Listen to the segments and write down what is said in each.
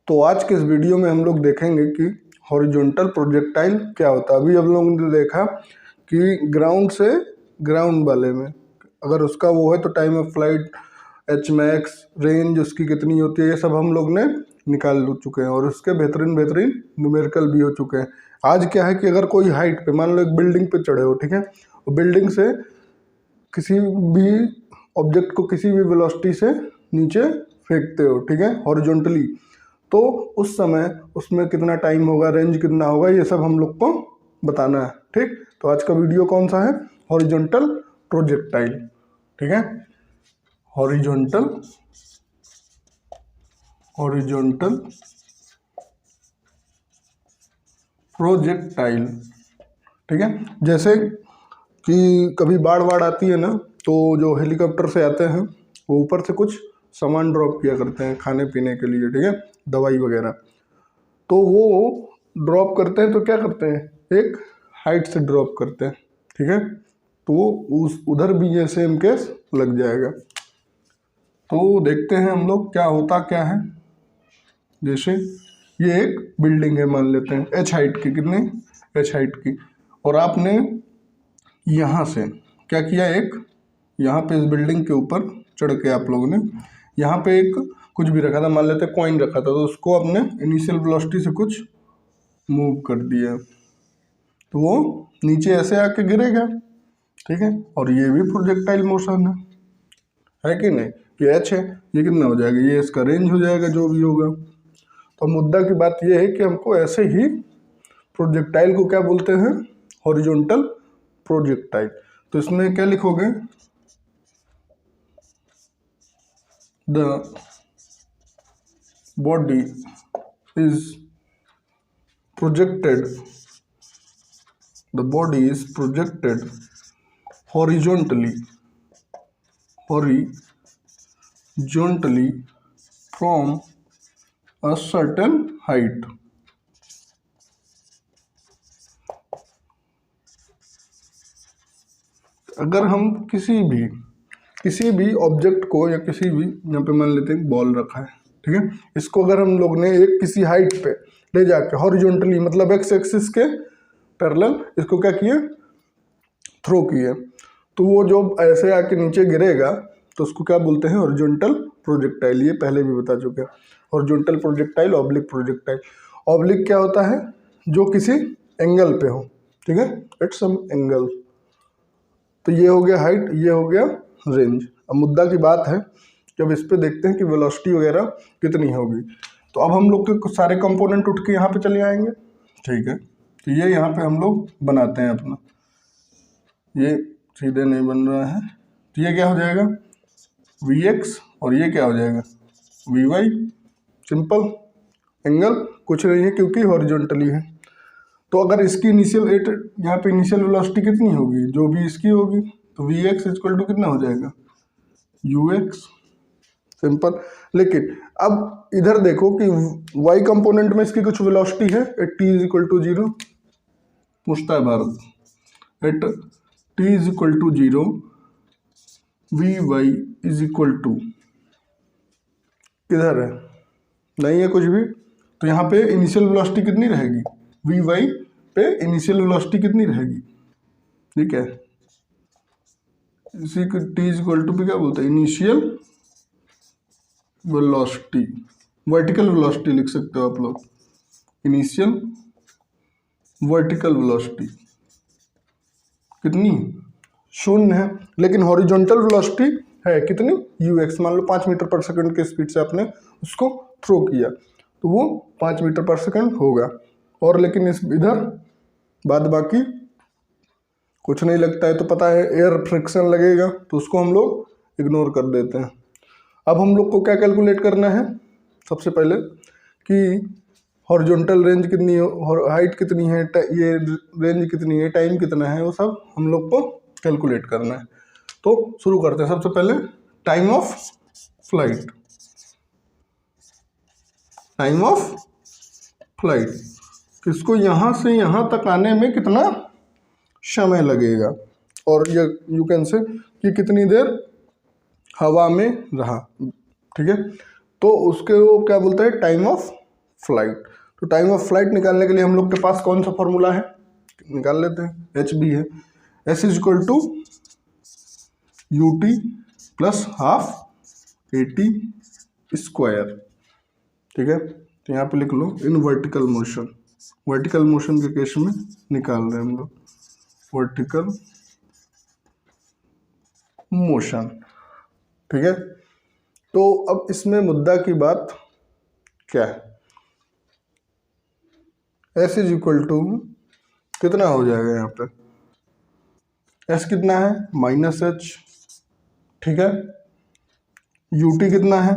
तो आज के इस वीडियो में हम लोग देखेंगे कि हॉरिजॉन्टल प्रोजेक्टाइल क्या होता है। अभी हम लोगों ने देखा कि ग्राउंड से ग्राउंड वाले में अगर उसका वो है तो time of flight, H max, range उसकी कितनी होती है, ये सब हम लोग ने निकाल चुके हैं और उसके बेहतरीन बेहतरीन न्यूमेरिकल भी हो चुके हैं। आज क्या है कि अगर कोई हाइट पे, मान लो एक बिल्डिंग पे चढ़े हो, ठीक है, और बिल्डिंग से किसी भी ऑब्जेक्ट को किसी भी वेलोसिटी से नीचे फेंकते हो, ठीक है, हॉरिजॉन्टली, तो उस समय उसमें कितना टाइम होगा, रेंज कितना होगा, ये सब हम लोग को बताना है। ठीक, तो आज का वीडियो कौन सा है? Horizontal projectile. ठीक है, हॉरिजॉन्टल प्रोजेक्टाइल। ठीक है, जैसे कि कभी बाढ़ आती है ना, तो जो हेलीकॉप्टर से आते हैं वो ऊपर से कुछ सामान ड्रॉप किया करते हैं खाने पीने के लिए, ठीक है, दवाई वगैरह। तो वो ड्रॉप करते हैं तो क्या करते हैं, एक हाइट से ड्रॉप करते हैं, ठीक है, तो उस उधर भी ये सेम केस लग जाएगा। तो देखते हैं हम लोग क्या होता क्या है। जैसे ये एक बिल्डिंग है, मान लेते हैं एच हाइट की, कितनी, एच हाइट की, और आपने यहाँ से क्या किया, एक यहाँ पे इस बिल्डिंग के ऊपर चढ़ के आप लोगों ने यहाँ पे एक कुछ भी रखा था, मान लेते कॉइन रखा था, तो उसको आपने इनिशियल वेलोसिटी से कुछ मूव कर दिया तो वो नीचे ऐसे आके गिरेगा। ठीक है, और ये भी प्रोजेक्टाइल मोशन है कि नहीं? ये एच है, ये कितना हो जाएगा, ये इसका रेंज हो जाएगा जो भी होगा। तो मुद्दा की बात ये है कि हमको ऐसे ही प्रोजेक्टाइल को क्या बोलते हैं, हॉरिजॉन्टल प्रोजेक्टाइल। तो इसमें क्या लिखोगे, the body is projected horizontally from a certain height। अगर हम किसी भी ऑब्जेक्ट को, या किसी भी, यहाँ पे मान लेते हैं बॉल रखा है, ठीक है, इसको अगर हम लोग ने एक किसी हाइट पे ले जाके हॉरिजॉन्टली, मतलब एक्स एक्सिस के पैरेलल इसको क्या किए, थ्रो किए, तो वो जो ऐसे आके नीचे गिरेगा तो उसको क्या बोलते हैं, हॉरिजॉन्टल प्रोजेक्टाइल। ये पहले भी बता चुके हैं, horizontal projectile, oblique projectile. Oblique क्या होता है, जो किसी एंगल पे हो, ठीक है, एट सम एंगल। तो ये हो गया हाइट, ये हो गया रेंज। अब मुद्दा की बात है, जब इस पे देखते हैं कि वेलोसिटी वगैरह कितनी होगी, तो अब हम लोग के सारे कंपोनेंट उठ के यहाँ पे चले आएंगे। ठीक है, तो ये यहाँ पे हम लोग बनाते हैं अपना, ये सीधे नहीं बन रहा है, तो ये क्या हो जाएगा, Vx, और ये क्या हो जाएगा, Vy। सिंपल, एंगल कुछ नहीं है क्योंकि हॉरिजॉन्टली है। तो अगर इसकी इनिशियल यहाँ पे इनिशियल वेलोसिटी कितनी होगी, जो भी इसकी होगी, तो Vx इक्वल टू कितना हो जाएगा, Ux। सिंपल। लेकिन अब इधर देखो कि y कंपोनेंट में इसकी कुछ वेलोसिटी है, at t is equal to 0, पूछता है Bharat, at t is equal to 0 Vy is equal to, किधर है, नहीं है कुछ भी, तो यहाँ पे इनिशियल वेलोसिटी कितनी रहेगी, Vy पे इनिशियल वेलोसिटी कितनी रहेगी, ठीक है, इसी को t इज इक्वल टू पे क्या बोलते हैं, इनिशियल वेलोसिटी, वर्टिकल वेलोसिटी लिख सकते हो आप लोग, इनिशियल वर्टिकल वेलोसिटी कितनी, 0 है, लेकिन हॉरिजॉन्टल वेलोसिटी है कितनी, ux। मान लो 5 मीटर पर सेकंड के स्पीड से आपने उसको थ्रो किया तो वो 5 मीटर पर सेकंड होगा, और लेकिन इस इधर बाद बाकी कुछ नहीं लगता है, तो पता है एयर फ्रिक्शन लगेगा, तो उसको हम लोग इग्नोर कर देते हैं। अब हम लोग को क्या कैलकुलेट करना है, सबसे पहले कि हॉरिजॉन्टल रेंज कितनी है, हाइट कितनी है, ये रेंज कितनी है, टाइम कितना है, वो सब हम लोग को कैलकुलेट करना है। तो शुरू करते हैं। सबसे पहले टाइम ऑफ फ्लाइट, किसको यहाँ से यहाँ तक आने में कितना समय लगेगा, और ये यू कैन से कि कितनी देर हवा में रहा, ठीक है, तो उसके वो क्या बोलते हैं, टाइम ऑफ फ्लाइट। तो टाइम ऑफ फ्लाइट निकालने के लिए हम लोग के पास कौन सा फॉर्मूला है, निकाल लेते हैं। एच बी है, S is equal to U T plus half A T square. ठीक है, तो यहाँ पे लिख लो in vertical motion. Vertical motion के केस में निकाल रहे हैं हम लोग वर्टिकल मोशन। ठीक है, तो अब इसमें मुद्दा की बात क्या है, एस इज इक्वल टू कितना हो जाएगा यहाँ पे, एस कितना है माइनस एच। ठीक है, यू टी कितना है,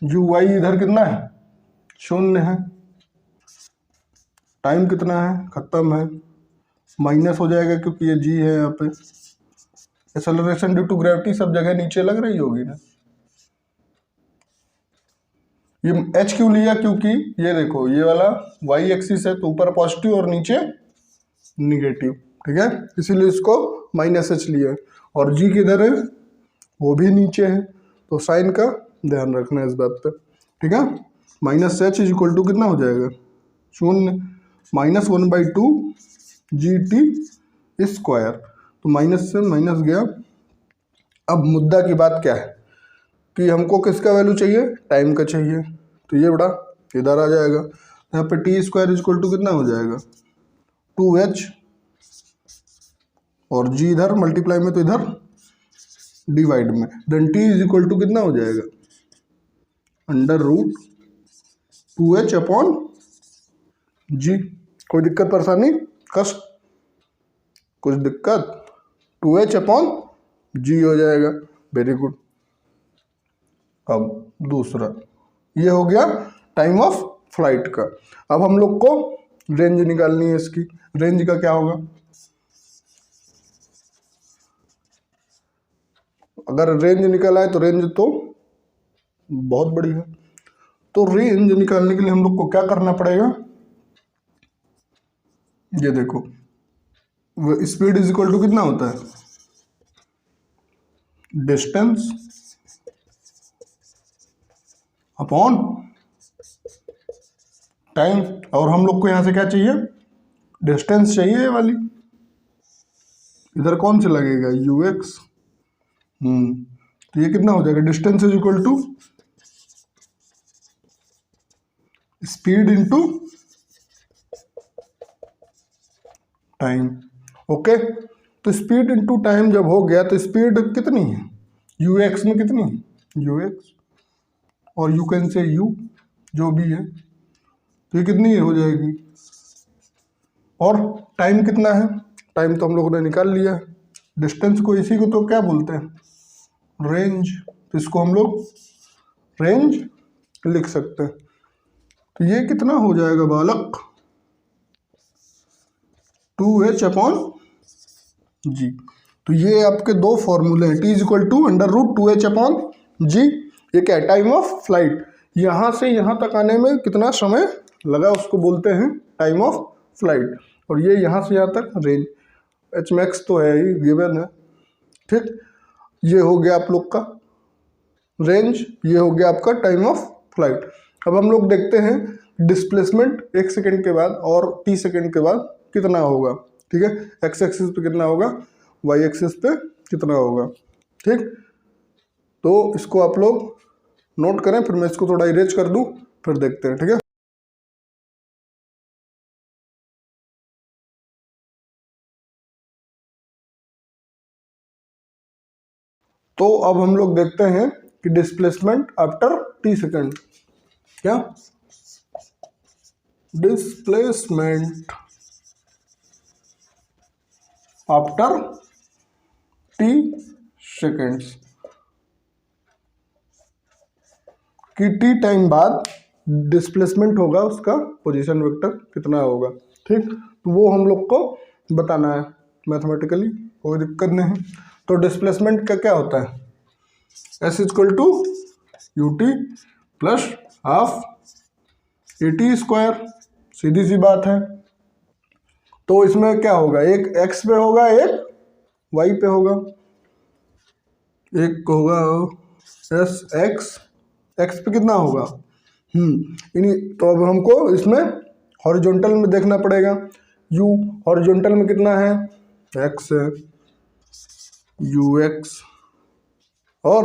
यू वाई इधर कितना है शून्य है, टाइम कितना है खत्म है, माइनस हो जाएगा क्योंकि ये जी है यहाँ पे। एक्सेलरेशन ड्यू टू ग्रेविटी सब जगह नीचे लग रही होगी ना। ये एच क्यों लिया, क्योंकि ये देखो ये वाला वाई एक्सिस है तो ऊपर पॉजिटिव और नीचे निगेटिव। ठीक है, इसीलिए इसको माइनस एच लिया है। और जी किधर है, वो भी नीचे है, तो साइन का ध्यान रखना है इस बात पे। ठीक है, minus H is equal to कितना हो जाएगा शून्य, माइनस 1/2 जी टी स्क्वायर। तो माइनस से माइनस गया। अब मुद्दा की बात क्या है कि हमको किसका वैल्यू चाहिए, टाइम का चाहिए। तो ये बड़ा इधर आ जाएगा, यहाँ पे T square is equal to कितना हो जाएगा 2h, और जी इधर मल्टीप्लाई में तो इधर डिवाइड में, then T is equal to कितना हो जाएगा अंडर रूट 2h अपॉन जी। कोई दिक्कत परेशानी कष्ट, कुछ दिक्कत, 2h अपॉन जी हो जाएगा। Very good. अब दूसरा ये हो गया टाइम ऑफ फ्लाइट का। अब हम लोग को रेंज निकालनी है इसकी। रेंज का क्या होगा, अगर रेंज निकाला है तो रेंज तो बहुत बड़ी है। तो रेंज निकालने के लिए हम लोग को क्या करना पड़ेगा, ये देखो स्पीड इज इक्वल टू कितना होता है डिस्टेंस अपॉन टाइम। और हम लोग को यहां से क्या चाहिए, डिस्टेंस चाहिए ये वाली, इधर कौन से लगेगा यू एक्स। तो ये कितना हो जाएगा distance is equal to speed into time. Okay, तो स्पीड इंटू टाइम जब हो गया तो स्पीड कितनी है यू एक्स में, कितनी है यू एक्स, और यू कैन से यू जो भी है, तो ये कितनी हो जाएगी। और टाइम कितना है, टाइम तो हम लोगों ने निकाल लिया। डिस्टेंस को इसी को तो क्या बोलते हैं रेंज, तो इसको हम लोग रेंज लिख सकते हैं। तो ये कितना हो जाएगा बालक 2h अपॉन जी। तो ये आपके दो फॉर्मूले हैं, T is equal to under root 2h upon G. ये क्या है टाइम ऑफ फ्लाइट, यहाँ से यहाँ तक आने में कितना समय लगा उसको बोलते हैं टाइम ऑफ फ्लाइट। और ये यहाँ से यहाँ तक रेंज, एच मैक्स तो है ही गिवन है। ठीक, ये हो गया आप लोग का रेंज, ये हो गया आपका टाइम ऑफ फ्लाइट। अब हम लोग देखते हैं डिस्प्लेसमेंट 1 सेकेंड के बाद और t सेकेंड के बाद कितना होगा। ठीक है, एक्स एक्सिस पे कितना होगा, वाई एक्सिस पे कितना होगा। ठीक, तो इसको आप लोग नोट करें, फिर मैं इसको थोड़ा इरेज कर दूं, फिर देखते हैं। ठीक है, तो अब हम लोग देखते हैं कि डिस्प्लेसमेंट आफ्टर t सेकेंड, क्या डिस्प्लेसमेंट आफ्टर t सेकेंड्स, कि t टाइम बाद डिस्प्लेसमेंट होगा, उसका पोजीशन वेक्टर कितना होगा। ठीक, तो वो हम लोग को बताना है मैथमेटिकली, कोई दिक्कत नहीं। तो डिस्प्लेसमेंट का क्या होता है S equal to U T plus half A T square, सीधी सी बात है। तो इसमें क्या होगा, एक एक्स पे होगा एक वाई पे होगा, एक होगा एस एक्स, एक्स पे कितना होगा इन्हीं तो अब हमको इसमें हॉरिजॉन्टल में देखना पड़ेगा। u हॉरिजॉन्टल में कितना है, x है, ux, और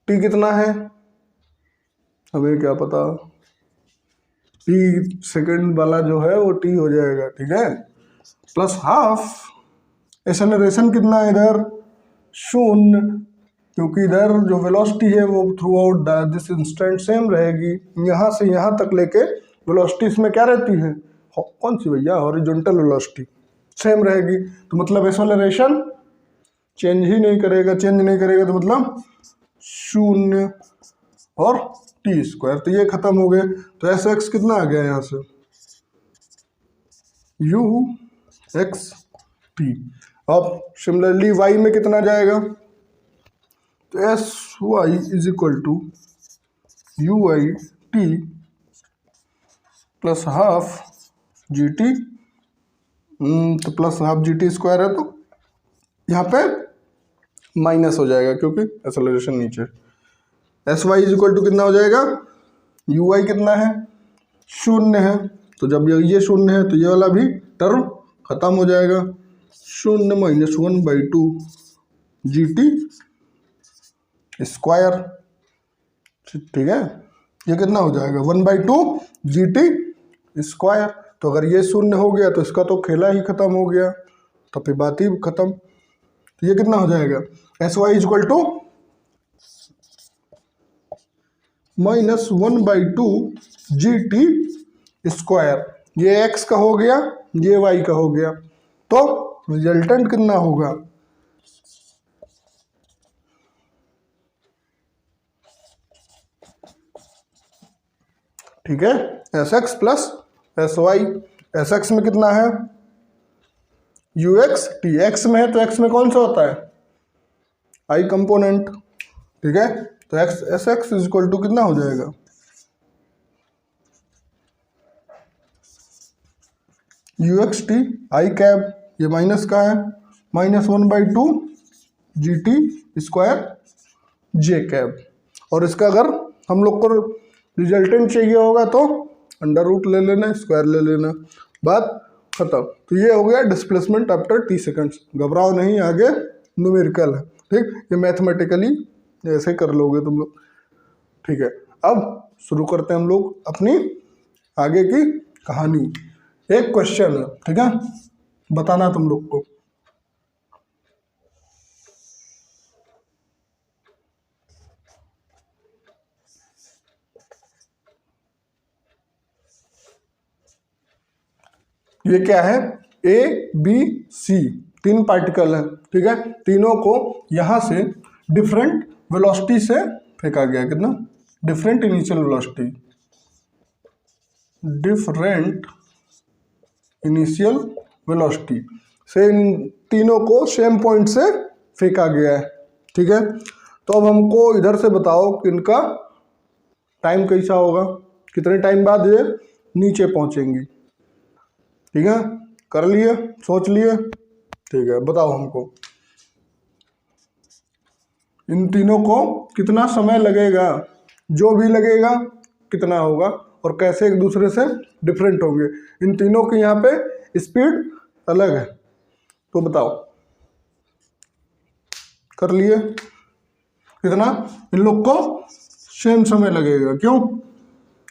t कितना है, हमें क्या पता, t सेकंड वाला जो है वो t हो जाएगा, ठीक है, प्लस हाफ। एक्सेलरेशन कितना है इधर, 0, क्योंकि इधर जो वेलोसिटी है वो through out this instant same रहेगी, यहाँ से यहाँ तक लेके वेलोसिटी इसमें क्या रहती है, कौन सी भैया, हॉरिजॉन्टल वेलोसिटी सेम रहेगी। तो मतलब एक्सेलरेशन चेंज ही नहीं करेगा, चेंज नहीं करेगा तो मतलब 0 और टी स्क्वायर, तो ये खत्म हो गए। तो एस एक्स कितना आ गया यहाँ से, यू एक्स टी। अब सिमिलरली वाई में कितना जाएगा, तो S Y is equal to U I T plus half G T, तो plus half G T square है, तो यहाँ पे माइनस हो जाएगा क्योंकि एक्सेलरेशन नीचे। S Y is equal to कितना हो जाएगा, यू वाई कितना है, 0 है, तो जब ये 0 है तो ये वाला भी टर्म खत्म हो जाएगा, 0 माइनस 1/2 जी टी स्क्वायर, ठीक है, ये कितना हो जाएगा 1/2 जी टी स्क्वायर। तो अगर ये 0 हो गया तो इसका तो खेला ही खत्म हो गया, तो फिर बात ही खत्म। तो ये कितना हो जाएगा, S Y is equal to minus 1/2 G T square, ये x का हो गया, ये y का हो गया, तो रिजल्टेंट कितना होगा, ठीक है, S X plus S Y. S X में कितना है, यू एक्स टी, एक्स में है तो एक्स में कौन सा होता है, आई कंपोनेंट, ठीक है, तो X S X is equal to कितना हो जाएगा, U X T I cap, ये माइनस का है, minus 1/2 G T square J cap. और इसका अगर हम लोग को रिजल्टेंट चाहिए होगा तो अंडर रूट ले लेना, स्क्वायर ले लेना, बात खत्म। तो ये हो गया डिस्प्लेसमेंट आफ्टर t सेकंड्स। घबराओ नहीं, आगे न्यूमेरिकल है, ठीक, ये मैथमेटिकली ऐसे कर लोगे तुम लोग, ठीक है। अब शुरू करते हैं हम लोग अपनी आगे की कहानी। एक क्वेश्चन है, ठीक है, बताना तुम लोग को। ये क्या है, ए बी सी 3 पार्टिकल है, ठीक है, तीनों को यहां से डिफरेंट वेलोसिटी से फेंका गया, कितना, different initial velocity, different initial velocity से इन तीनों को सेम पॉइंट से फेंका गया है, ठीक है। तो अब हमको इधर से बताओ कि इनका टाइम कैसा होगा, कितने टाइम बाद ये नीचे पहुंचेंगी, ठीक है, कर लिए, सोच लिए, ठीक है, बताओ हमको इन तीनों को कितना समय लगेगा, जो भी लगेगा कितना होगा, और कैसे एक दूसरे से डिफरेंट होंगे। इन तीनों की यहाँ पे स्पीड अलग है, तो बताओ, कर लिए, कितना, इन लोग को सेम समय लगेगा, क्यों,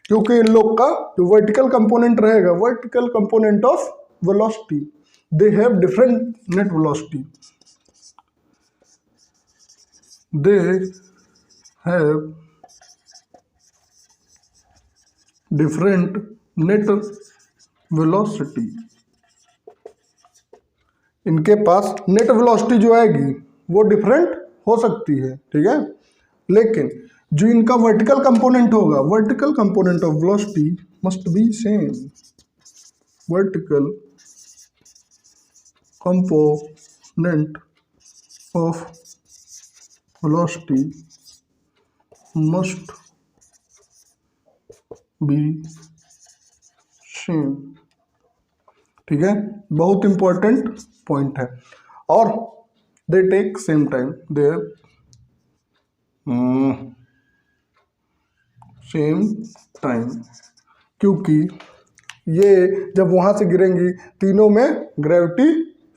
क्योंकि इन लोग का जो वर्टिकल कंपोनेंट रहेगा, vertical component of velocity, they have different net velocity, they have different net velocity, इनके पास नेट वेलोसिटी जो आएगी वो डिफरेंट हो सकती है, ठीक है, लेकिन जो इनका वर्टिकल कंपोनेंट होगा, vertical component of velocity must be same, vertical component of velocity must be same, ठीक है, बहुत इंपॉर्टेंट पॉइंट है। और they take same time, they same time, क्योंकि ये जब वहाँ से गिरेंगी तीनों में ग्रेविटी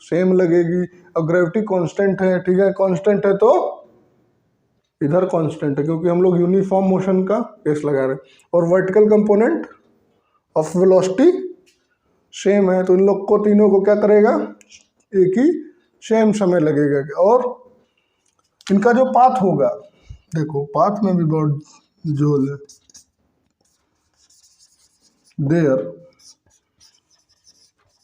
सेम लगेगी, और ग्रेविटी कांस्टेंट है, ठीक है, कांस्टेंट है तो इधर कांस्टेंट है, क्योंकि हम लोग यूनिफॉर्म मोशन का केस लगा रहे हैं, और vertical component of velocity same है, तो इन लोग को तीनों को क्या करेगा, एक ही सेम समय लगेगा। और इनका जो पाथ होगा, देखो पाथ में भी बहुत जोल है, देयर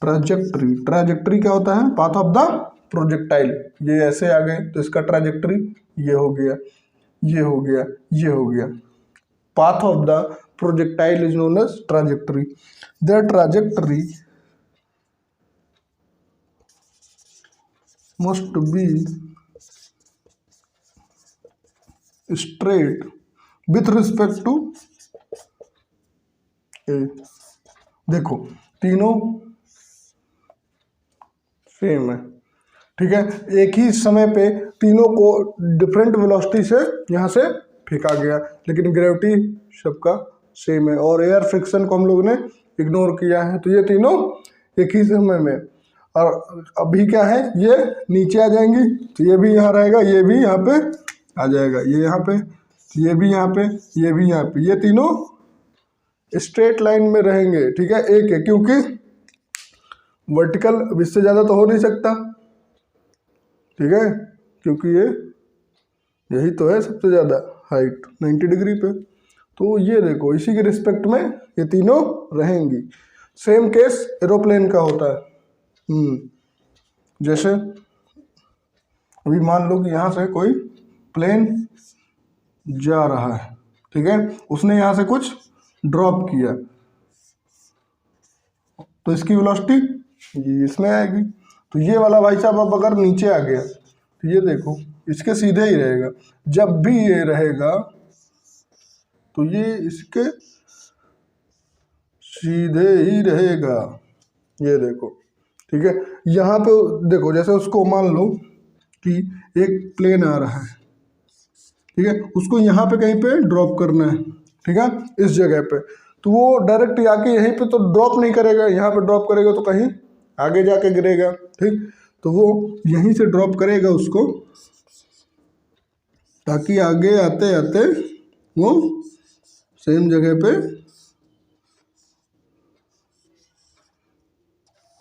ट्राजेक्टरी, ट्राजेक्टरी क्या होता है, पाथ ऑफ द प्रोजेक्टाइल, ये ऐसे आ गए तो इसका ट्राजेक्टरी ये हो गया, ये हो गया, ये हो गया, path of the projectile is known as trajectory. The trajectory must be straight with respect to a, देखो तीनों सेम है, ठीक है, एक ही समय पे तीनों को डिफरेंट वेलोसिटी से यहाँ से फेंका गया, लेकिन ग्रेविटी सबका सेम है, और एयर फ्रिक्शन को हम लोग ने इग्नोर किया है, तो ये तीनों एक ही समय में। और अभी क्या है, ये नीचे आ जाएंगी, तो ये भी यहाँ रहेगा, ये भी यहाँ पे आ जाएगा, ये यहाँ पे, ये भी यहाँ पे, ये भी यहाँ पे, ये तीनों स्ट्रेट लाइन में रहेंगे, ठीक है, एक है, क्योंकि वर्टिकल इससे ज़्यादा तो हो नहीं सकता, ठीक है, क्योंकि ये यही तो है सबसे ज़्यादा हाइट 90 डिग्री पे, तो ये देखो इसी के रिस्पेक्ट में ये तीनों रहेंगी। सेम केस एरोप्लेन का होता है, जैसे अभी मान लो कि यहाँ से कोई प्लेन जा रहा है, ठीक है, उसने यहाँ से कुछ ड्रॉप किया, तो इसकी वेलोसिटी ये इसमें आएगी, तो ये वाला भाई साहब अब अगर नीचे आ गया तो ये देखो इसके सीधे ही रहेगा, जब भी ये रहेगा तो ये इसके सीधे ही रहेगा, ये देखो, ठीक है। यहाँ पे देखो जैसे उसको मान लो कि एक प्लेन आ रहा है, ठीक है, उसको यहाँ पे कहीं पे ड्रॉप करना है, ठीक है, इस जगह पे, तो वो डायरेक्ट आके यहीं पे तो ड्रॉप नहीं करेगा, यहाँ पे ड्रॉप करेगा तो कहीं आगे जाके गिरेगा, ठीक, तो वो यहीं से ड्रॉप करेगा उसको, ताकि आगे आते आते वो सेम जगह पे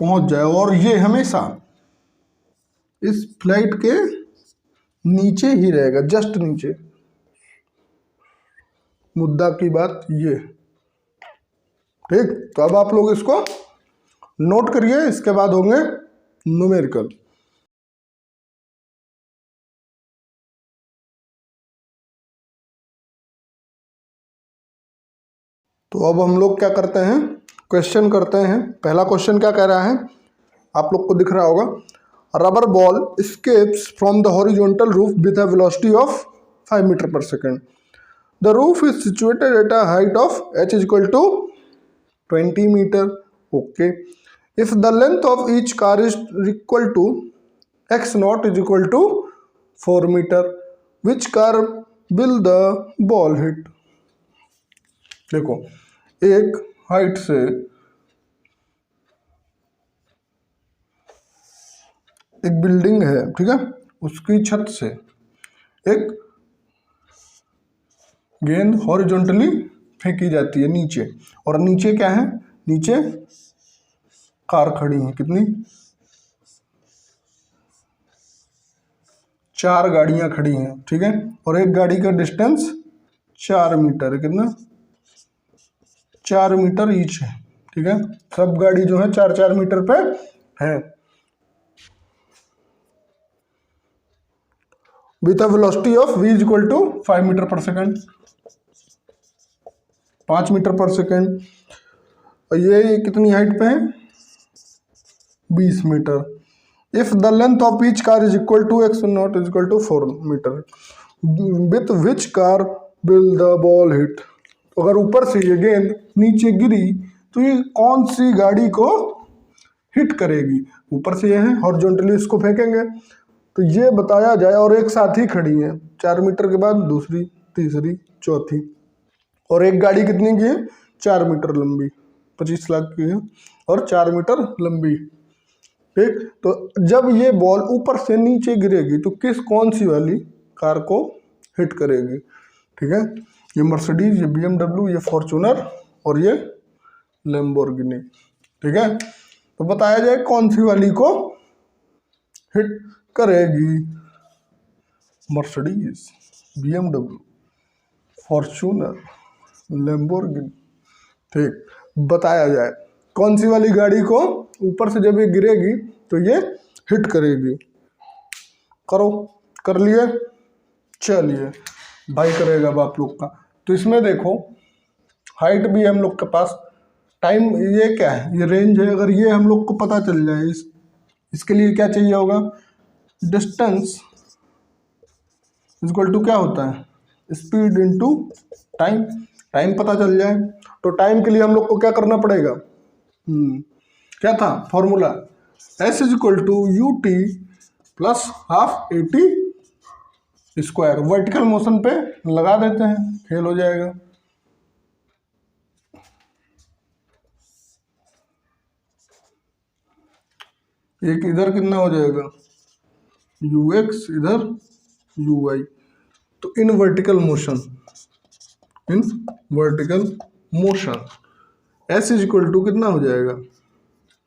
पहुंच जाए, और ये हमेशा इस फ्लाइट के नीचे ही रहेगा, जस्ट नीचे। मुद्दा की बात ये, ठीक, तो अब आप लोग इसको नोट करिए, इसके बाद होंगे न्यूमेरिकल। तो अब हम लोग क्या करते हैं, क्वेश्चन करते हैं। पहला क्वेश्चन क्या कह रहा है, आप लोग को दिख रहा होगा, rubber ball escapes from the horizontal roof with a velocity of 5 metre पर second. The roof is situated at a height of h is equal to 20 meter. Okay. If the length of each car is equal to x naught is equal to 4 meter, which car will the ball hit? देखो एक height से एक building है, ठीक है, उसकी छत से एक गेंद हॉरिजॉन्टली फेंकी जाती है नीचे, और नीचे क्या है, नीचे कार खड़ी है, कितनी, 4 गाड़ियां खड़ी हैं, ठीक है, और एक गाड़ी का डिस्टेंस 4 मीटर है, कितना, 4 मीटर ईच है, ठीक है, सब गाड़ी जो है 4-4 मीटर पे है। With a velocity of v is equal to 5 metre पर सेकेंड, 5 मीटर पर सेकेंड, और ये कितनी हाइट पे है, 20 metre. If the length of each car is equal to x not is equal to 4 metre, with which car will the ball hit. अगर ऊपर से ये गेंद नीचे गिरी तो ये कौन सी गाड़ी को हिट करेगी, ऊपर से ये है हॉरिजॉन्टली इसको फेंकेंगे, तो ये बताया जाए, और एक साथ ही खड़ी है, 4 मीटर के बाद दूसरी, तीसरी, चौथी, और एक गाड़ी कितनी की है, 4 मीटर लंबी, 25 लाख की है और 4 मीटर लंबी। ठीक, तो जब ये बॉल ऊपर से नीचे गिरेगी तो कौन सी वाली कार को हिट करेगी? ठीक है, ये मर्सिडीज, ये BMW, ये फॉर्चूनर और ये लैम्बोर्गिनी। ठीक है, तो बताया जाए कौन सी वाली को हिट करेगी? Mercedes, BMW, Fortuner, Lamborghini. ठीक, बताया जाए कौन सी वाली गाड़ी को ऊपर से जब ये गिरेगी तो ये हिट करेगी? करो, कर लिए? चलिए भाई करेगा अब आप लोग का। तो इसमें देखो हाइट भी है हम लोग के पास, टाइम ये क्या है, ये रेंज है। अगर ये हम लोग को पता चल जाए, इसके लिए क्या चाहिए होगा? डिस्टेंस इक्वल टू क्या होता है? Speed into time. टाइम पता चल जाए तो टाइम के लिए हम लोग को क्या करना पड़ेगा? क्या था formula? S equal to UT plus half AT square. Vertical motion पे लगा देते हैं, खेल हो जाएगा। एक इधर कितना हो जाएगा? UX, इधर UY। तो in vertical motion S is equal to कितना हो जाएगा?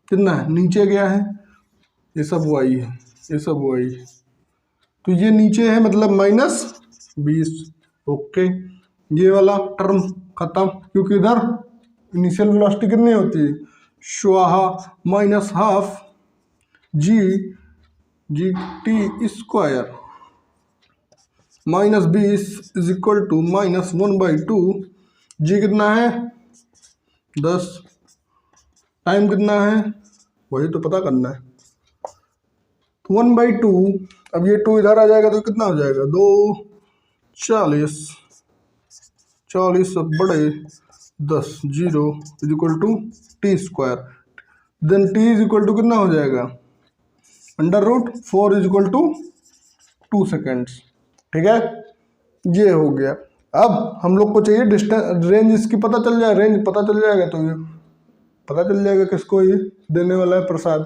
कितना है? नीचे गया है, ये सब Y है, ये सब Y है, तो ये नीचे है मतलब -20। ओके, ये वाला टर्म खत्म, क्योंकि इधर इनिशियल वेलोसिटी कितनी होती है? स्वाहा minus half GT square -20 is equal to -1/2। G कितना है? 10। टाइम कितना है? वही तो पता करना है। 1/2, अब ये 2 इधर आ जाएगा तो कितना हो जाएगा? 2, 40, 40 से बड़े 10, 0 is equal to T square. Then T is equal to कितना हो जाएगा? √4 इज इक्वल टू 2 सेकेंड्स। ठीक है, ये हो गया। अब हम लोग को चाहिए डिस्टेंस, रेंज इसकी पता चल जाए, रेंज पता चल जाएगा तो ये पता चल जाएगा किसको ये देने वाला है प्रसाद।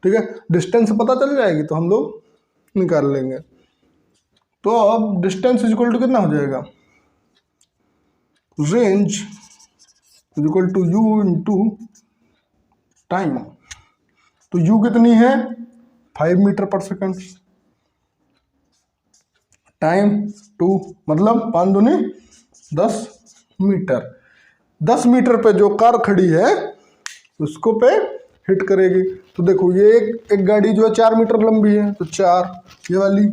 ठीक है, डिस्टेंस पता चल जाएगी तो हम लोग निकाल लेंगे। तो अब डिस्टेंस इज इक्वल टू कितना हो जाएगा? Range is equal to U into time. तो U कितनी है? 5 मीटर पर सेकंड। टाइम 2, मतलब 5 दूनी 10 मीटर। 10 मीटर पे जो कार खड़ी है उसको पे हिट करेगी। तो देखो ये एक गाड़ी जो है 4 मीटर लंबी है, तो 4, ये वाली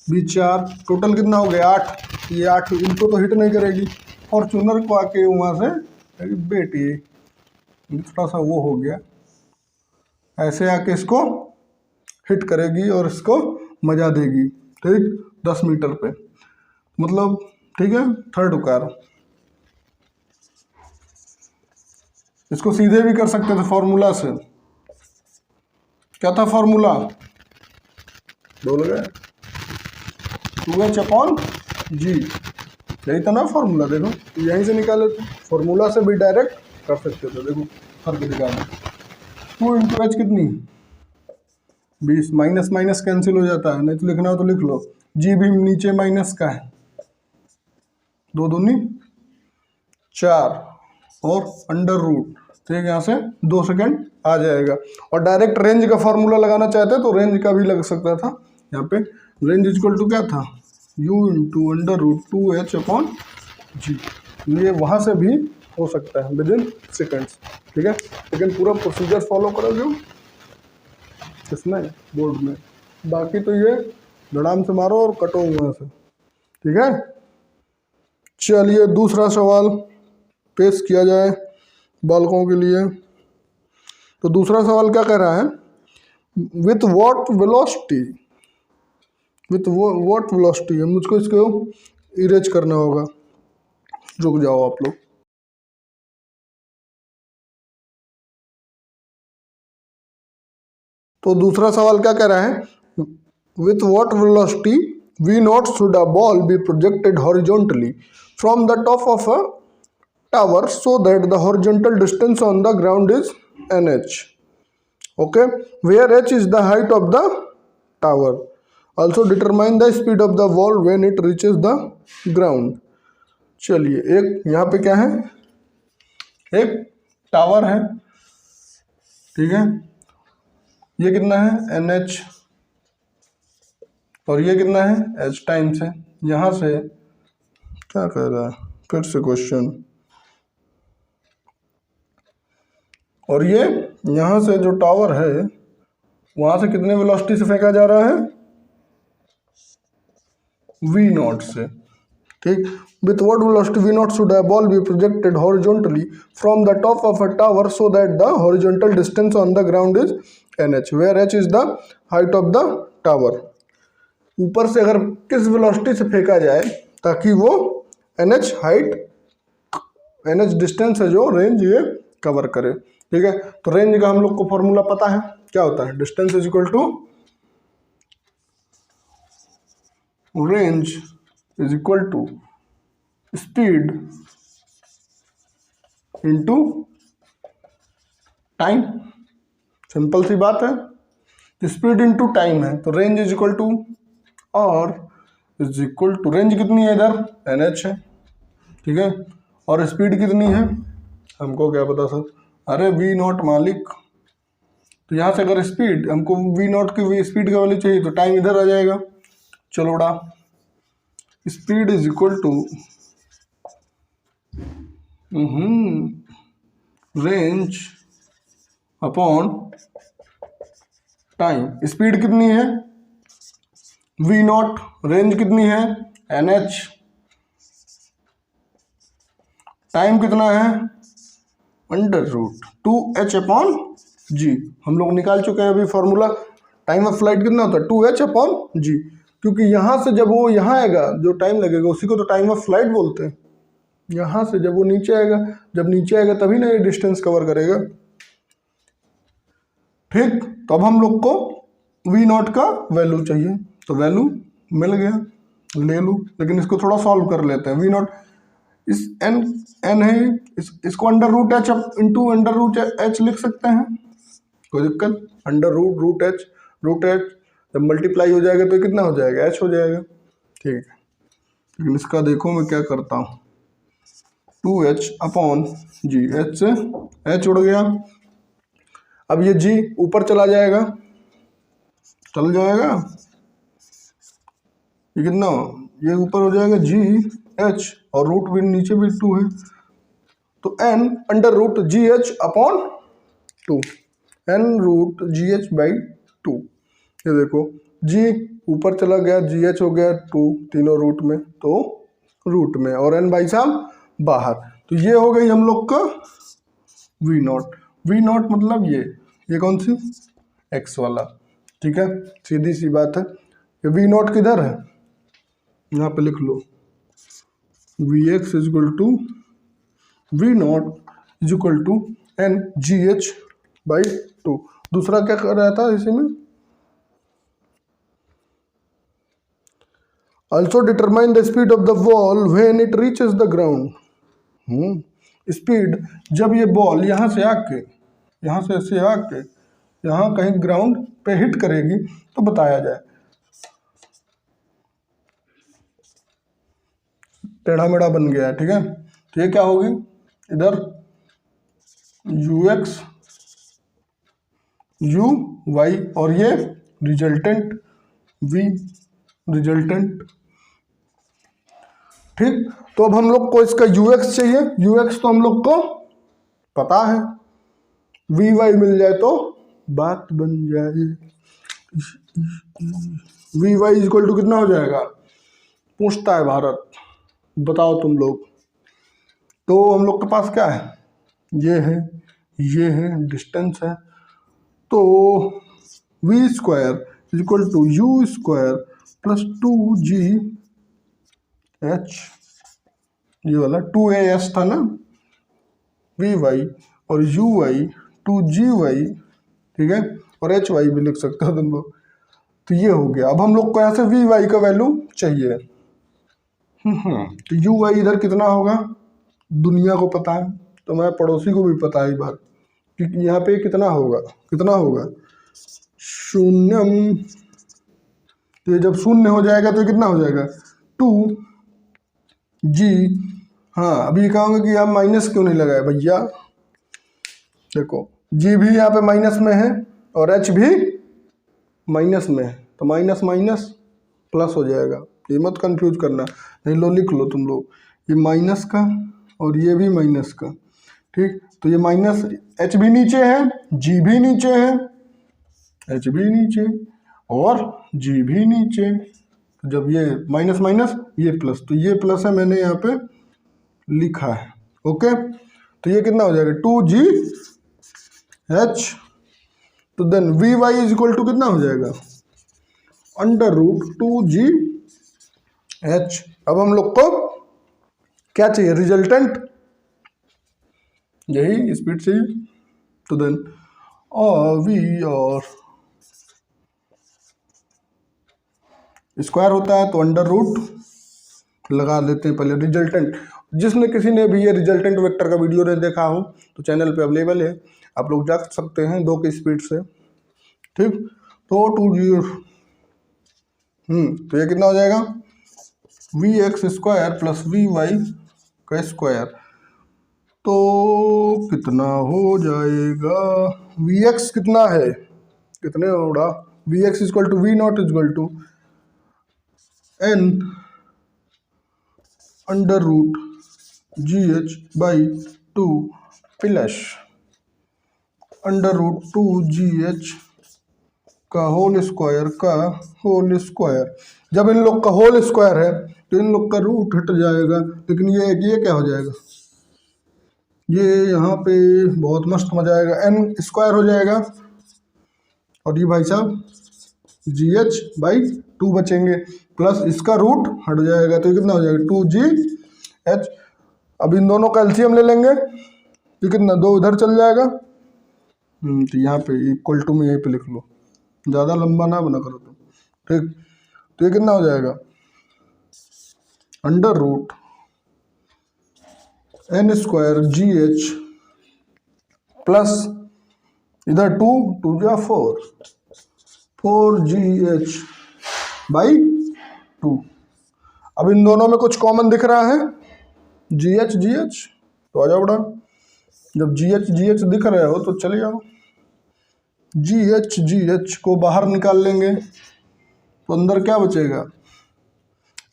भी 4, टोटल कितना हो गया? 8। ये 8 इनको तो हिट नहीं करेगी। फॉर्चूनर को आके वहाँ से अरे बेटी थोड़ा सा वो हो गया, ऐसे आके इसको हिट करेगी और इसको मजा देगी। ठीक, 10 मीटर पे मतलब। ठीक है, थर्ड कार। इसको सीधे भी कर सकते थे फॉर्मूला से। क्या था फॉर्मूला? बोल गए 2H/G। यही था ना फॉर्मूला। देखो यहीं से निकाले थे, फॉर्मूला से भी डायरेक्ट कर सकते थे। देखो फर्क दिखाना, 2 इंटू H कितनी? 20। माइनस माइनस कैंसिल हो जाता है, नहीं तो लिखना हो तो लिख लो। G भी नीचे माइनस का है, 2 दूनी 4 और √। ठीक, यहाँ से 2 सेकेंड आ जाएगा। और डायरेक्ट रेंज का फॉर्मूला लगाना चाहते तो रेंज का भी लग सकता था। यहाँ पे रेंज इक्वल टू क्या था? U into √2H/G। ये वहाँ से भी हो सकता है विद इन सेकेंड्स। ठीक है, लेकिन पूरा प्रोसीजर फॉलो करोगे इसमें बोर्ड में, बाकी तो ये धड़ाम से मारो और कटो वहाँ से। ठीक है, चलिए दूसरा सवाल पेश किया जाए बालकों के लिए। तो दूसरा सवाल क्या कह रहा है? विथ व्हाट वेलोसिटी, मुझको इसको इरेज करना होगा। रुक जाओ आप लोग। तो दूसरा सवाल क्या कह रहा है? With what velocity V0 should a ball be projected horizontally from the top of a tower so that the horizontal distance on the ground is nh. Okay, where h is the height of the tower. Also determine the speed of the ball when it reaches the ground. चलिए, एक यहाँ पे क्या है, एक tower है, ठीक है, ये कितना है nh और ये कितना है h टाइम्स है। यहाँ से क्या कह रहा है, फिर से क्वेश्चन, और ये यहाँ से जो टावर है वहाँ से कितने वेलोसिटी से फेंका जा रहा है, v0 से, ठीक। With what velocity v0 should a ball be projected horizontally from the top of a tower so that the horizontal distance on the ground is nh, where h is the height of the tower. ऊपर से अगर किस velocity से फेंका जाए ताकि वो nh height, nh distance है जो रेंज ये कवर करे, ठीक है। तो रेंज का हम लोग को फॉर्मूला पता है, क्या होता है, distance is equal to range is equal to speed into time. Simple सी बात है, स्पीड इनटू टाइम है तो रेंज इज इक्वल टू और इज इक्वल टू, रेंज कितनी है इधर nh है, ठीक है, और स्पीड कितनी है हमको क्या पता सर, अरे v0 मालिक। तो यहाँ से अगर स्पीड हमको v0 की स्पीड का वैल्यू चाहिए तो टाइम इधर आ जाएगा। चलो बड़ा, speed is equal to range upon time. Speed कितनी है v0, रेंज कितनी है nh, टाइम कितना है अंडर रूट 2h अपॉन जी। हम लोग निकाल चुके हैं अभी फॉर्मूला, टाइम ऑफ फ्लाइट कितना होता है 2h अपॉन जी, क्योंकि यहाँ से जब वो यहाँ आएगा जो टाइम लगेगा उसी को तो टाइम ऑफ फ्लाइट बोलते हैं। यहाँ से जब वो नीचे आएगा, जब नीचे आएगा तभी ना ये डिस्टेंस कवर करेगा, ठीक। तो अब हम लोग को v0 का वैल्यू चाहिए, तो वैल्यू मिल गया, ले लूँ, लेकिन इसको थोड़ा सॉल्व कर लेते हैं। v0 इस n है, इसको under root h into under root h लिख सकते हैं, कोई दिक्कत, अंडर रूट h जब मल्टीप्लाई हो जाएगा तो कितना हो जाएगा h हो जाएगा, ठीक है। लेकिन इसका देखो मैं क्या करता हूँ, 2h अपॉन जी, h से h उड़ गया, अब ये g ऊपर चला जाएगा, चल जाएगा, ये कितना, ये ऊपर हो जाएगा g h और रूट भी नीचे भी 2 है, तो n under root G H upon 2, n root G H by 2। ये देखो g ऊपर चला गया, जी एच हो गया 2, तीनों रूट में, तो रूट में, और n भाई साहब बाहर। तो ये हो गई हम लोग का v0 मतलब ये कौन सी x वाला, ठीक है, सीधी सी बात है। ये v0 किधर है, यहाँ पे लिख लो, vx is equal to v0 is equal to n gh by 2। दूसरा क्या कर रहा था इसी में, also determine the speed of the ball when it reaches the ground. Speed जब ये बॉल यहाँ से आके, यहाँ से ऐसे आके यहाँ कहीं ग्राउंड पे हिट करेगी तो बताया जाए। टेढ़ा मेढ़ा बन गया है, ठीक है, तो ये क्या होगी, इधर ux uy और ये रिजल्टेंट v रिजल्टेंट, ठीक। तो अब हम लोग को इसका ux चाहिए, ux तो हम लोग को पता है, vy मिल जाए तो बात बन जाए। vy इक्वल टू कितना हो जाएगा, पूछता है भारत, बताओ तुम लोग। तो हम लोग के पास क्या है, ये है डिस्टेंस है, तो v square is equal to u square plus 2g h, ये वाला 2as था ना, vy और uy 2gy, ठीक है, और hy भी लिख सकते हो तुम लोग। तो ये हो गया। अब हम लोग को यहाँ से vy का वैल्यू चाहिए, तो यू वाई इधर कितना होगा दुनिया को पता है, तो मैं पड़ोसी को भी पता है बात कि यहाँ पे कितना होगा शून्यम। तो ये जब शून्य हो जाएगा तो कितना हो जाएगा 2g। हाँ अभी कहोगे कि आप माइनस क्यों नहीं लगाए भैया, देखो g भी यहाँ पे माइनस में है और h भी माइनस में है, तो माइनस माइनस प्लस हो जाएगा, ये मत कंफ्यूज करना, नहीं लो लिख लो तुम लोग, ये माइनस का और ये भी माइनस का, ठीक। तो ये माइनस h भी नीचे है, g भी नीचे है, h भी नीचे और g भी नीचे, तो जब ये माइनस माइनस ये प्लस, तो ये प्लस है मैंने यहाँ पे लिखा है, ओके। तो ये कितना हो जाएगा 2gh, तो then V Y is equal to कितना हो जाएगा √2gh। अब हम लोग को क्या चाहिए रिजल्टेंट, यही स्पीड चाहिए, तो देन वी और स्क्वायर होता है तो अंडर रूट लगा लेते हैं पहले रिजल्टेंट। जिसने किसी ने भी ये रिजल्टेंट वेक्टर का वीडियो नहीं देखा हो तो चैनल पे अवेलेबल है, आप लोग जा सकते हैं 2 की स्पीड से, ठीक। तो 2g तो ये कितना हो जाएगा vx² प्लस vy का स्क्वायर, तो कितना हो जाएगा vx कितना है कितने होगा vx equal to V not equal to n under root gh/2 plus under root 2gh का होल स्क्वायर। जब इन लोग का होल स्क्वायर है तो इन लोग का रूट हट जाएगा, लेकिन ये क्या हो जाएगा, ये यहाँ पे बहुत मस्त मजा आएगा, n स्क्वायर हो जाएगा और ये भाई साहब gh/2 बचेंगे, प्लस इसका रूट हट जाएगा, तो ये कितना हो जाएगा 2gh। अब इन दोनों का एलसीएम ले लेंगे, ये कितना 2 इधर चल जाएगा, तो यहाँ पे इक्वल टू में यहीं पे लिख लो, ज़्यादा लंबा ना बना करो तुम, ठीक। तो ये कितना हो जाएगा under root n² gh plus इधर 2 जा 4gh/2। अब इन दोनों में कुछ कॉमन दिख रहा है gh, तो आ जाओ बड़ा, जब gh दिख रहे हो तो चले जाओ, gh को बाहर निकाल लेंगे तो अंदर क्या बचेगा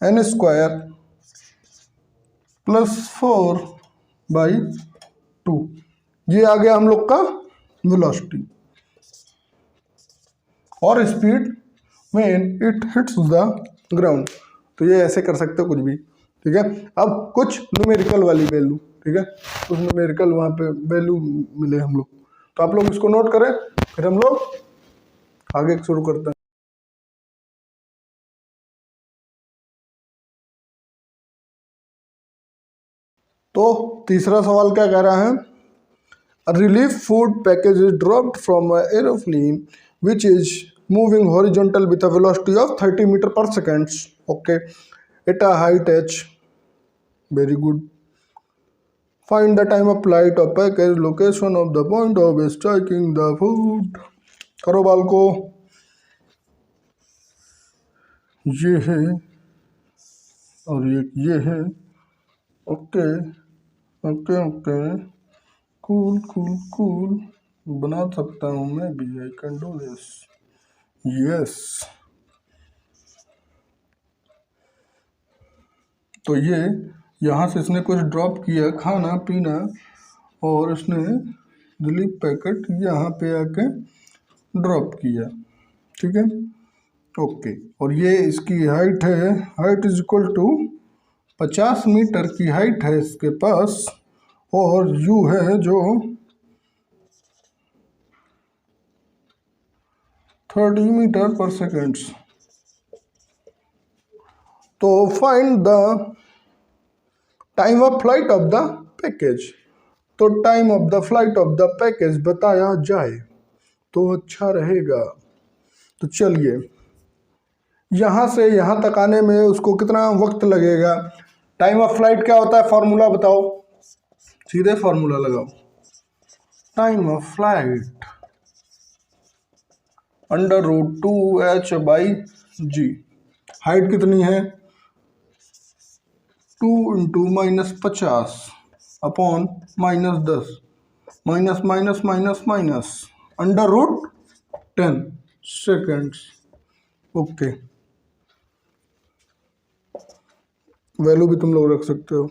n² प्लस 4/2, ये आ गया हम लोग का वेलोसिटी और speed when it hits the ground. तो ये ऐसे कर सकते हो कुछ भी, ठीक है। अब कुछ न्यूमेरिकल वाली वैल्यू, ठीक है, कुछ न्यूमेरिकल वहाँ पे वैल्यू मिले हम लोग, तो आप लोग इसको नोट करें, फिर हम लोग आगे शुरू करते हैं। तो तीसरा सवाल क्या कह रहा है, A relief food package is dropped from an aeroplane which is moving horizontal with a velocity of 30 meter per second. Okay, at a height h. Very good. Find the time of flight of package, location of the point of striking the food. करो बाल को, ये है और ये है, okay okay okay, cool बना सकता हूँ मैं भी, I can do this, yes. तो ये यहाँ से इसने कुछ ड्रॉप किया खाना पीना और इसने रिलीफ पैकेट यहाँ पे आके ड्रॉप किया, ठीक है, ओके। और ये इसकी हाइट है, height is equal to 50 metre की हाइट है इसके पास, और u है जो 30 मीटर पर सेकेंड। तो find the time of flight of the package, तो time of the flight of the package बताया जाए तो अच्छा रहेगा। तो चलिए यहाँ से यहाँ तक आने में उसको कितना वक्त लगेगा, टाइम ऑफ फ्लाइट क्या होता है, फॉर्मूला बताओ, सीधे फॉर्मूला लगाओ। Time of flight √2h/g। Height कितनी है, 2 × -50 upon -10 minus minus minus minus √10 seconds. Okay, value भी तुम लोग रख सकते हो।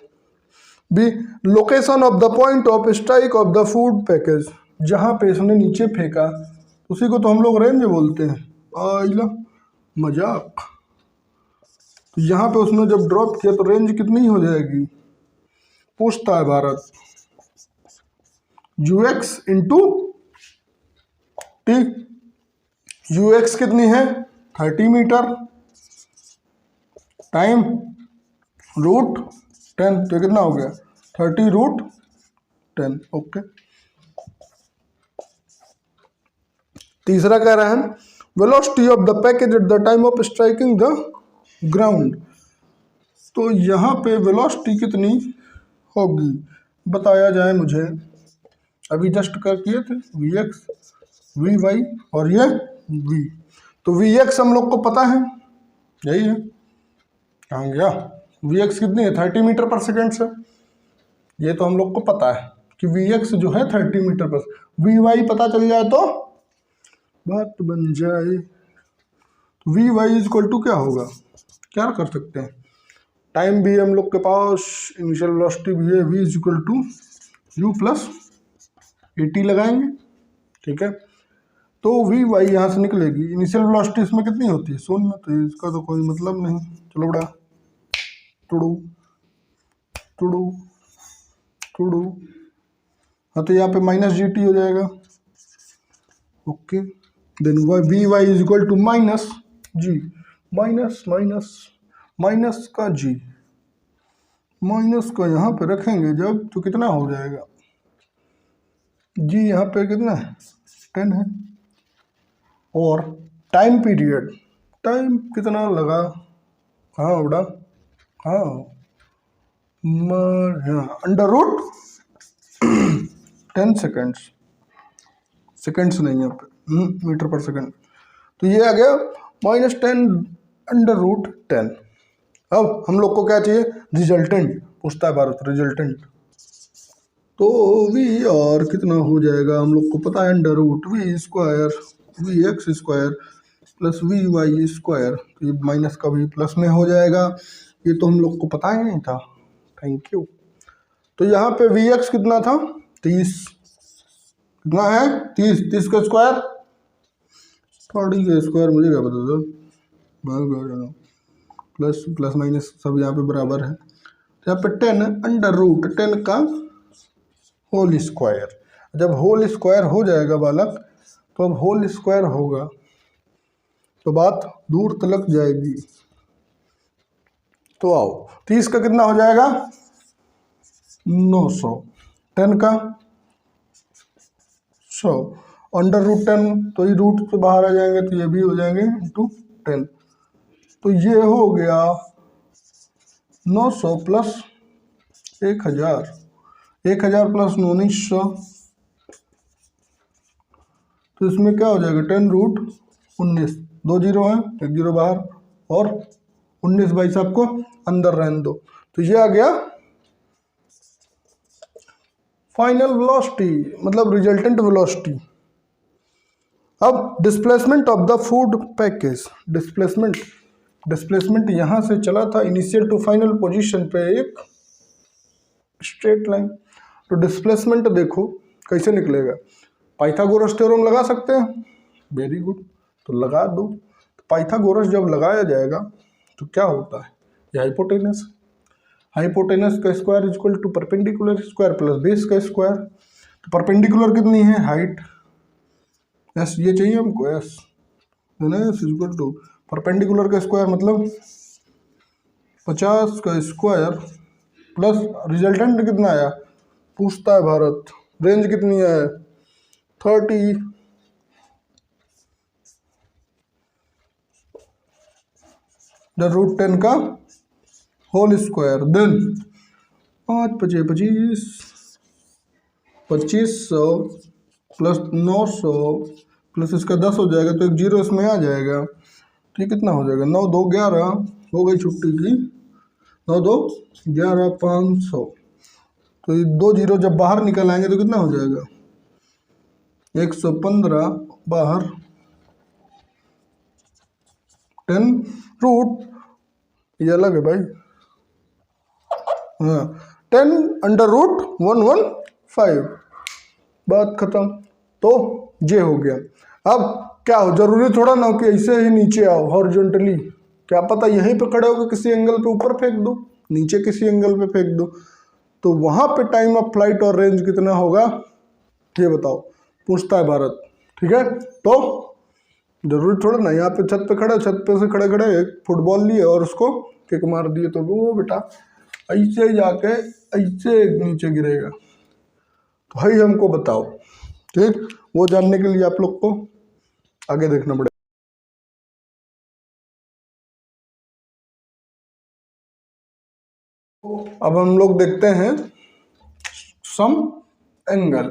B, location of the point of strike of the food package. जहां पे इसने नीचे फेंका उसी को तो हम लोग रेंज बोलते हैं। आइला मजाक। तो यहाँ पे उसने जब ड्रॉप किया तो रेंज कितनी हो जाएगी, पूछता है Bharat. ux into T. ux कितनी है, 30 मीटर, टाइम √10, तो कितना हो गया 30√10। ओके, तीसरा कह रहा है velocity of the package at the time of striking the ground. तो यहाँ पे वेलोसिटी कितनी होगी बताया जाए मुझे। अभी जस्ट कर किए थे vx vy और ये v। तो vx हम लोग को पता है, यही है, कहाँ गया, vx कितनी है 30 मीटर पर सेकेंड से, ये तो हम लोग को पता है कि vx जो है 30 मीटर पर। vy पता चल जाए तो बात बन जाए। vy इक्वल टू क्या होगा, क्या कर सकते हैं, टाइम भी हम लोग के पास, इनिशियल वेलोसिटी भी है, v equal to u plus at लगाएंगे, ठीक है। तो वी वाई यहाँ से निकलेगी, इनिशियल वेलोसिटी इसमें कितनी होती है 0, तो इसका तो कोई मतलब नहीं। चलो बड़ा टुडू टुडू टुडू, हाँ तो यहाँ पे -gt हो जाएगा। Okay, then V Y is equal to -g, minus minus minus का g, माइनस का यहाँ पे रखेंगे जब तो कितना हो जाएगा, g यहाँ पे कितना है 10 है। और टाइम पीरियड, टाइम कितना लगा, हाँ उड़ा, हाँ √10 सेकेंड्स, सेकेंड्स नहीं यहाँ पे मीटर पर सेकेंड। तो ये आ गया -10 √10। अब हम लोग को क्या चाहिए, रिजल्टेंट पूछता है भारत, रिजल्टेंट। तो वी और कितना हो जाएगा, हम लोग को पता है √v² vx² प्लस vy²। तो ये माइनस का भी प्लस में हो जाएगा, ये तो हम लोग को पता ही नहीं था। Thank you. तो यहाँ पे vx कितना था 30, कितना है 30 का स्क्वायर, 30 का स्क्वायर मुझे क्या पता था, प्लस प्लस माइनस सब यहाँ पे बराबर है। तो यहाँ पे 10 का होल स्क्वायर। जब होल स्क्वायर हो जाएगा बालक, तो अब होल स्क्वायर होगा तो बात दूर तलक जाएगी। तो आओ 30 का कितना हो जाएगा 900, 10 का 100, √10 तो ये रूट से बाहर आ जाएंगे तो ये भी हो जाएंगे इंटू 10। तो ये हो गया 900 प्लस 1000, 1000 प्लस 1900, तो इसमें क्या हो जाएगा 10√19, 2 जीरो है, 1 जीरो बाहर, और 19 भाई साहब को अंदर रहने दो। तो ये आ गया फाइनल वेलोसिटी, मतलब रिजल्टेंट वेलोसिटी। अब displacement of the food package, displacement यहाँ से चला था इनिशियल टू फाइनल पोजीशन पे एक स्ट्रेट लाइन। तो डिस्प्लेसमेंट देखो कैसे निकलेगा, पाइथागोरस थ्योरम लगा सकते हैं, वेरी गुड, तो लगा दो। तो पाइथागोरस जब लगाया जाएगा तो क्या होता है, ये हाइपोटेनस, हाइपोटेनस का square equal to perpendicular square plus base का स्क्वायर। तो परपेंडिकुलर कितनी है हाइट, एस, ये चाहिए हमको S, S equal to perpendicular का स्क्वायर मतलब 50 का स्क्वायर प्लस रिजल्टेंट कितना आया पूछता है भारत, रेंज कितनी है 30, √10 का होल स्क्वायर, देन 5 पचे 25, 2500 प्लस 900 प्लस इसका 10 हो जाएगा, तो एक जीरो इसमें आ जाएगा, तो ये कितना हो जाएगा, 9 2 11 हो गई छुट्टी की, 9 2 11 500, तो ये 2 जीरो जब बाहर निकल आएंगे तो कितना हो जाएगा, 115 बाहर 10 रूट, ये अलग है भाई, हाँ 10 अंडर रूट 115, बात खत्म। तो ये हो गया। अब क्या हो, जरूरी थोड़ा ना हो कि ऐसे ही नीचे आओ हॉरिजॉन्टली, क्या पता यहीं पे खड़े होकर किसी एंगल पे ऊपर फेंक दो, नीचे किसी एंगल पे फेंक दो, तो वहां पे टाइम ऑफ फ्लाइट और रेंज कितना होगा ये बताओ, पूछता है भारत। ठीक है, तो जरूरी थोड़ा ना, यहाँ पे छत पे खड़े, छत पे से खड़े खड़े एक फुटबॉल लिए और उसको किक मार दिए, तो वो बेटा ऐसे जाके ऐसे नीचे गिरेगा, तो भाई हमको बताओ। ठीक, वो जानने के लिए आप लोग को आगे देखना पड़ेगा। अब हम लोग देखते हैं सम एंगल,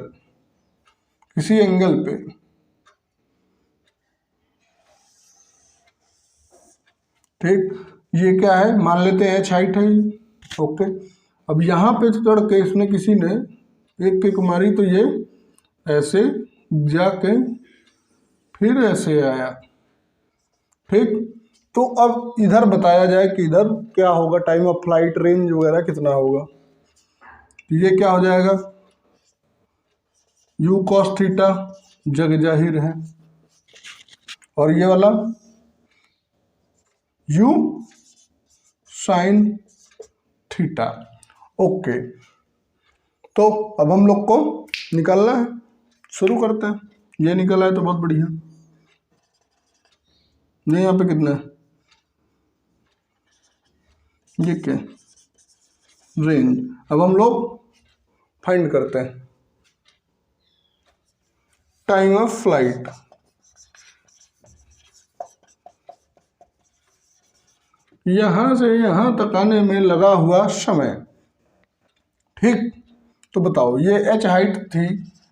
किसी एंगल पे, ठीक, ये क्या है, मान लेते हैं h हाइट है, ओके। अब यहाँ पे चढ़ के इसने किसी ने एक किक मारी, तो ये ऐसे जाके फिर ऐसे आया, ठीक। तो अब इधर बताया जाए कि इधर क्या होगा, टाइम ऑफ फ्लाइट, रेंज वगैरह कितना होगा, तो ये क्या हो जाएगा, u cos थीटा जग जाहिर है, और ये वाला u sin थीटा, ओके। तो अब हम लोग को निकालना है, शुरू करते हैं। ये निकला है तो बहुत बढ़िया, ये यहाँ पे कितना है, ये क्या, रेंज। अब हम लोग फाइंड करते हैं टाइम ऑफ फ्लाइट, यहां से यहां तक आने में लगा हुआ समय, ठीक। तो बताओ, ये h हाइट थी,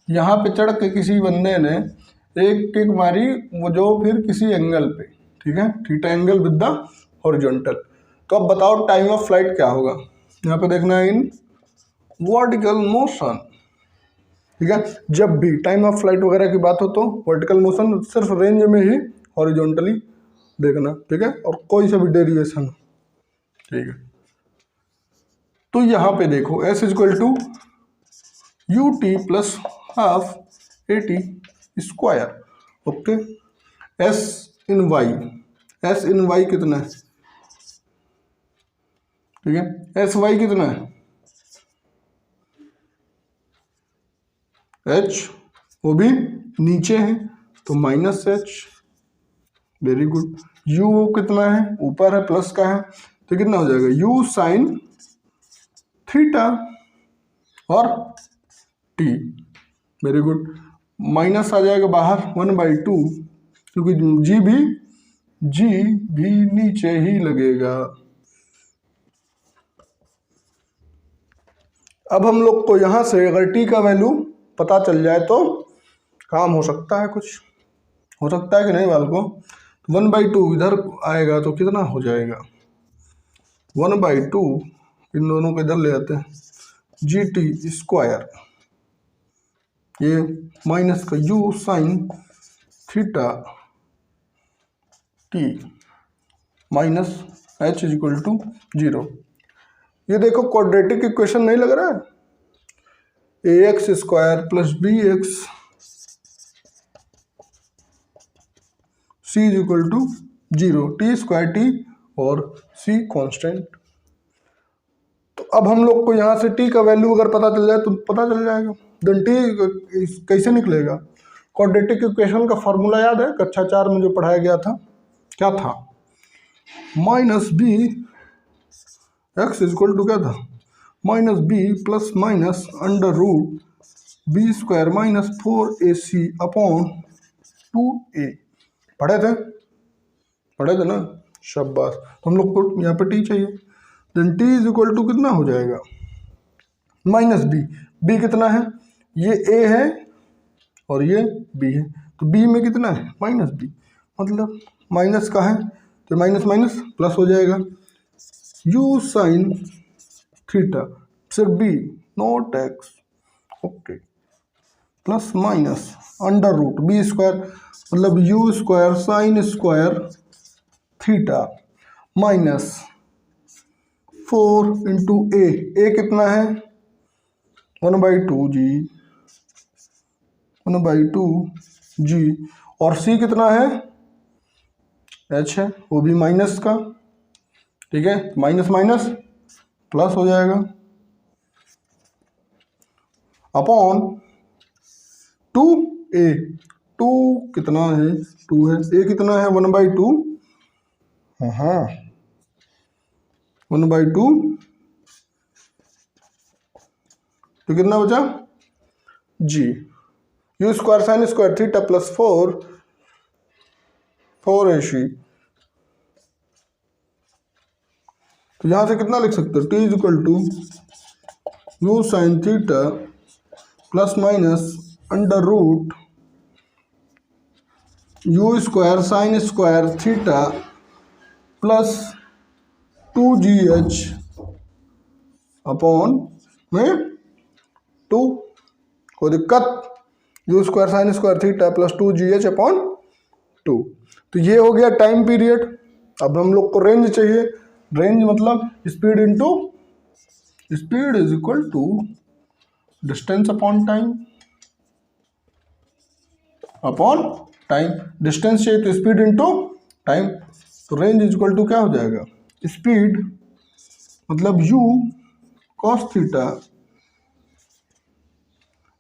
यहाँ पे चढ़ के किसी बंदे ने एक किक मारी, वो जो फिर किसी एंगल पे, ठीक है, theta angle with the horizontal. तो अब बताओ टाइम ऑफ फ्लाइट क्या होगा, यहाँ पे देखना है इन वर्टिकल मोशन, ठीक है। जब भी टाइम ऑफ फ्लाइट वगैरह की बात हो तो वर्टिकल मोशन सिर्फ रेंज में ही हॉरिजॉन्टली देखना, ठीक है, और कोई सा भी डेरिवेशन, ठीक है। तो यहाँ पे देखो s equal to U T plus half A T square, okay. s in y कितना है, ठीक है, एस वाई कितना है, h, वो भी नीचे है तो minus h, very good. u कितना है, ऊपर है, प्लस का है, तो कितना हो जाएगा, u साइन थीटा और t, वेरी गुड। माइनस आ जाएगा बाहर 1/2, क्योंकि जी भी नीचे ही लगेगा। अब हम लोग को यहां से अगर t का वैल्यू पता चल जाए तो काम हो सकता है, कुछ हो सकता है कि नहीं बाल को। 1/2 इधर आएगा तो कितना हो जाएगा, 1/2 इन दोनों को इधर ले आते हैं, जी टी स्क्वायर, ये माइनस का u sine theta t minus h equal to 0। ये देखो क्वाड्रेटिक इक्वेशन नहीं लग रहा है, ax square plus B X c equal to 0, T square T और c कांस्टेंट। तो अब हम लोग को यहाँ से t का वैल्यू अगर पता चल जाए तो पता चल जाएगा, देन t कैसे निकलेगा। क्वाड्रेटिक इक्वेशन का फॉर्मूला याद है, कक्षा 4 में जो पढ़ाया गया था, क्या था, minus B X equal to क्या था, minus B plus minus under root B square minus 4ac upon 2a। पढ़े थे ना, शाबाश। हम लोग को यहाँ पे टी चाहिए, then T is equal to कितना हो जाएगा, माइनस बी। बी कितना है, ये ए है और ये बी है, तो बी में कितना है, माइनस बी, मतलब माइनस का है तो माइनस माइनस प्लस हो जाएगा। यू साइन थीटा सिर्फ B not X, okay, plus minus under root B square, मतलब U square sine square theta minus 4 into A कितना है 1/2 जी, 1/2 जी, और सी कितना है, एच है, वो भी माइनस का, ठीक है, माइनस माइनस प्लस हो जाएगा अपॉन 2a, 2 कितना है, 2 है, a कितना है 1/2, हाँ 1/2, तो कितना बचा G, U square sine square theta plus 4ac, तो यहां से कितना लिख सकते हो, t is equal to U sine theta plus minus under root U square sine square theta plus 2gh upon में 2, कोई दिक्कत, U square sine square theta plus 2gh upon 2। तो ये हो गया टाइम पीरियड। अब हम लोग को रेंज चाहिए, रेंज मतलब speed into speed is equal to distance upon time, upon time, distance चाहिए तो स्पीड इनटू टाइम, तो रेंज इज इक्वल टू क्या हो जाएगा, स्पीड मतलब u cos theta,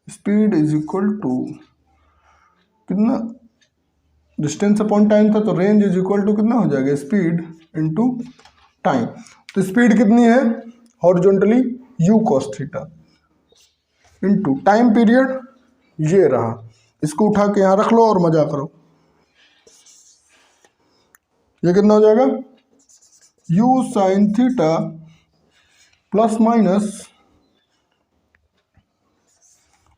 speed is equal to कितना, डिस्टेंस अपॉन टाइम था, तो रेंज इज इक्वल टू कितना हो जाएगा, स्पीड इनटू टाइम। तो स्पीड कितनी है horizontally u cos theta into time period ये रहा, इसको उठा के यहाँ रख लो और मजा करो, ये कितना हो जाएगा, u sine theta plus minus,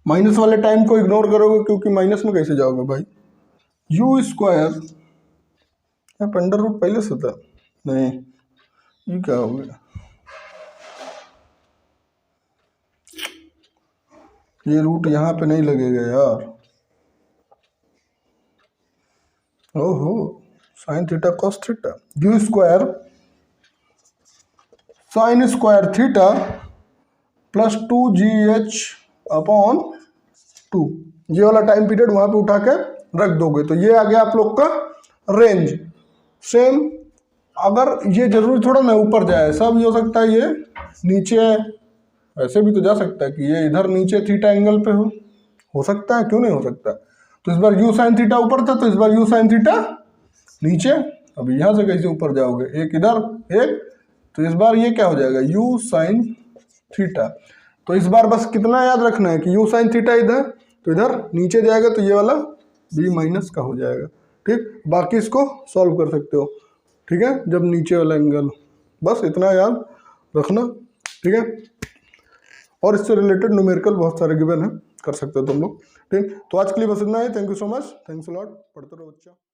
minus वाले टाइम को इग्नोर करोगे क्योंकि माइनस में कैसे जाओगे भाई, यू स्क्वायर, अंडर रूट पहले से था, नहीं ये क्या हो गया, ये रूट यहाँ पे नहीं लगेगा यार, ओहो, sine theta cos theta, you square sine square theta plus 2gh upon 2, ये वाला टाइम पीरियड वहां पे उठा के रख दोगे तो ये आ गया आप लोग का रेंज। सेम अगर ये जरूरी थोड़ा ना ऊपर जाए, सब ये हो सकता है ये नीचे, ऐसे भी तो जा सकता है कि ये इधर नीचे थीटा एंगल पे हो सकता है, क्यों नहीं हो सकता। तो इस बार यू साइन थीटा ऊपर था, तो इस बार यू साइन थीटा नीचे, अब यहाँ से कैसे ऊपर जाओगे, एक इधर एक, तो इस बार ये क्या हो जाएगा यू साइन थीटा। तो इस बार बस कितना याद रखना है कि यू साइन थीटा इधर, तो इधर नीचे जाएगा तो ये वाला बी माइनस का हो जाएगा, ठीक, बाकी इसको सॉल्व कर सकते हो, ठीक है, जब नीचे वाला एंगल, बस इतना याद रखना, ठीक है। और इससे रिलेटेड न्यूमेरिकल बहुत सारे गिवन है, कर सकते हो तुम लोग, ठीक। तो आज के लिए बस इतना ही, thank you so much, thanks a lot, पढ़ते रहो बच्चा।